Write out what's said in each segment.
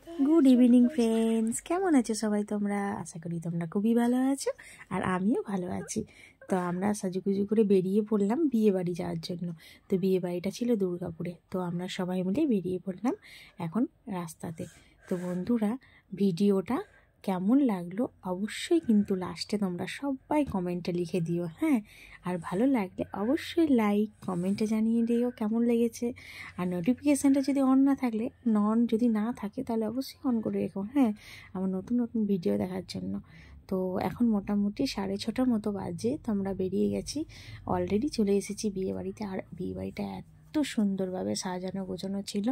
Good evening friends, কেমন আছো সবাই? তোমরা আশা করি তোমরা খুবই ভালো আছো, আর আমিও ভালো আছি। তো আমরা সাজুগুজু করে বেরিয়ে পড়লাম বিয়ে বাড়ি যাওয়ার জন্য। তো বিয়ে বাড়িটা ছিল দুর্গাপুরে। তো আমরা সবাই মিলে বেরিয়ে পড়লাম এখন রাস্তাতে। তো বন্ধুরা, ভিডিওটা কেমন লাগলো অবশ্যই কিন্তু লাস্টে তোমরা সবাই কমেন্টে লিখে দিও, হ্যাঁ। আর ভালো লাগলে অবশ্যই লাইক কমেন্টে জানিয়ে দিও কেমন লেগেছে। আর নোটিফিকেশানটা যদি অন না থাকলে যদি না থাকে তাহলে অবশ্যই অন করে রেখো, হ্যাঁ, আমার নতুন নতুন ভিডিও দেখার জন্য। তো এখন মোটামুটি 6:30 মতো বাজে। তো আমরা বেরিয়ে গেছি, অলরেডি চলে এসেছি বিয়েবাড়িতে। আর বিয়েবাড়িটা এত সুন্দরভাবে সাজানো গোছানো ছিল,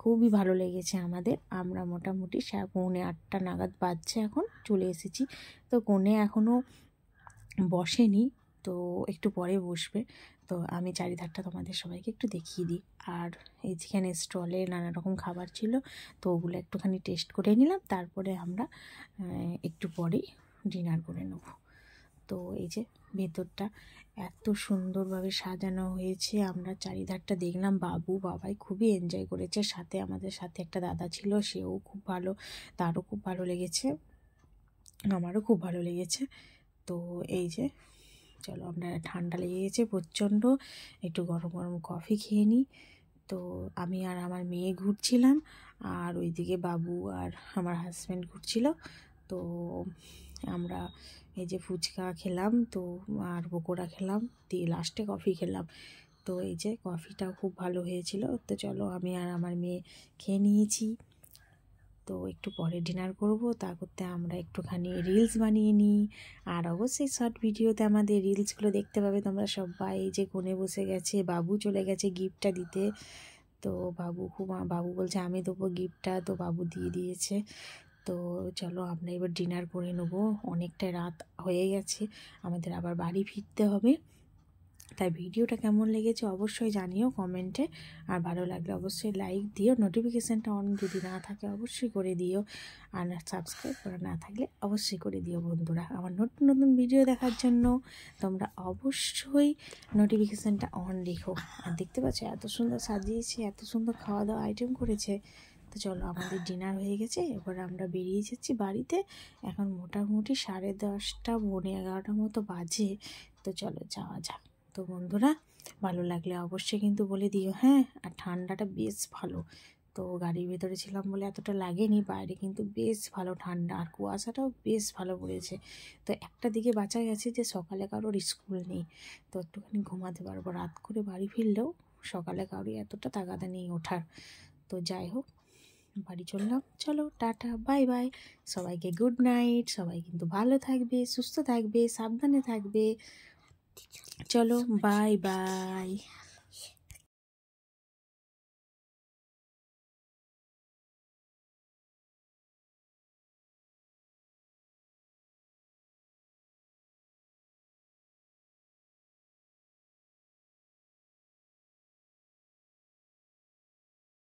খুবই ভালো লেগেছে আমাদের। আমরা মোটামুটি 7:45 নাগাদ বাজছে, এখন চলে এসেছি। তো কনে এখনও বসেনি, তো একটু পরে বসবে। তো আমি চারিধারটা তোমাদের সবাইকে একটু দেখিয়ে দিই। আর এই যেখানে স্টলে নানা রকম খাবার ছিল, তো ওগুলো একটুখানি টেস্ট করে নিলাম। তারপরে আমরা একটু পরেই ডিনার করে নেব। তো এই যে ভেতরটা এত সুন্দরভাবে সাজানো হয়েছে, আমরা চারিধারটা দেখলাম। বাবাই খুবই এনজয় করেছে। সাথে আমাদের সাথে একটা দাদা ছিল, সেও খুব ভালো, তারও খুব ভালো লেগেছে, আমারও খুব ভালো লেগেছে। তো এই যে চলো, আমরা ঠান্ডা লেগে গেছে প্রচণ্ড, একটু গরম গরম কফি খেয়ে নিই। তো আমি আর আমার মেয়ে ঘুরছিলাম, আর ওইদিকে বাবু আর আমার হাজব্যান্ড ঘুরছিল। তো আমরা এই যে ফুচকা খেলাম, তো আর পকোড়া খেলাম, দিয়ে লাস্টে কফি খেলাম। তো এই যে কফিটাও খুব ভালো হয়েছিল। তো চলো, আমি আর আমার মেয়ে খেয়ে নিয়েছি। তো একটু পরে ডিনার করব, তা করতে আমরা একটুখানি রিলস বানিয়ে নিই। আর অবশ্যই শর্ট ভিডিওতে আমাদের রিলসগুলো দেখতে পাবে তোমরা সবাই। যে কোণে বসে গেছে, বাবু চলে গেছে গিফটটা দিতে। তো বাবু বলছে আমি দেবো গিফটটা, তো বাবু দিয়ে দিয়েছে। তো চলো আমরা এবার ডিনার করে নেবো, অনেকটা রাত হয়ে গেছে, আমাদের আবার বাড়ি ফিরতে হবে। তাই ভিডিওটা কেমন লেগেছে অবশ্যই জানিও কমেন্টে। আর ভালো লাগলে অবশ্যই লাইক দিও, নোটিফিকেশানটা অন যদি না থাকে অবশ্যই করে দিও। আর সাবস্ক্রাইব করা না থাকলে অবশ্যই করে দিও বন্ধুরা। আমার নতুন নতুন ভিডিও দেখার জন্য তোমরা অবশ্যই নোটিফিকেশানটা অন রেখো। আর দেখতে পাচ্ছ এত সুন্দর সাজিয়েছে, এত সুন্দর খাওয়া দাওয়া আইটেম করেছে। তো চলো, আমাদের ডিনার হয়ে গেছে, এবার আমরা বেরিয়ে যাচ্ছি বাড়িতে। এখন মোটামুটি 10:30 11:30 মতো বাজে। তো চলো যাওয়া যাক। তো বন্ধুরা, ভালো লাগলে অবশ্যই কিন্তু বলে দিও, হ্যাঁ। আর ঠান্ডাটা বেশ ভালো, তো গাড়ির ভেতরে ছিলাম বলে এতটা লাগেনি, বাইরে কিন্তু বেশ ভালো ঠান্ডা, আর কুয়াশাটাও বেশ ভালো পড়েছে। তো একটা দিকে বাঁচা গেছে যে সকালে কারোর স্কুল নেই, তো একটুখানি ঘুমাতে পারবো। রাত করে বাড়ি ফিরলেও সকালে কারোর এতটা তাগাদা নেই ওঠার। তো যাই হোক, বাড়ি চললাম। চলো টাটা, বাই বাই, সবাইকে গুড নাইট। সবাই কিন্তু ভালো থাকবে, সুস্থ থাকবে, সাবধানে থাকবে। চলো বাই বাই।